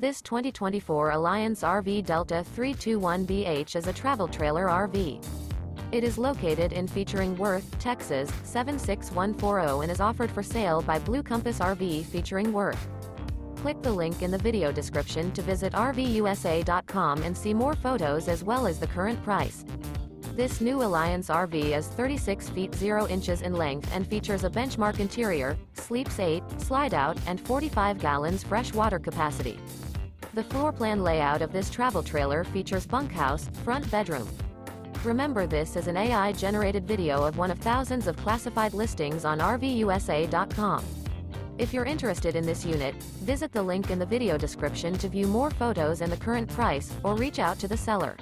This 2024 Alliance RV Delta 321BH is a travel trailer RV. It is located in featuring Worth, Texas, 76140 and is offered for sale by Blue Compass RV featuring Worth. Click the link in the video description to visit RVUSA.com and see more photos as well as the current price. This new Alliance RV is 36 feet 0 inches in length and features a benchmark interior, sleeps 8, slide-out, and 45 gallons fresh water capacity. The floor plan layout of this travel trailer features bunkhouse, front bedroom. Remember, this is an AI-generated video of one of thousands of classified listings on RVUSA.com. If you're interested in this unit, visit the link in the video description to view more photos and the current price, or reach out to the seller.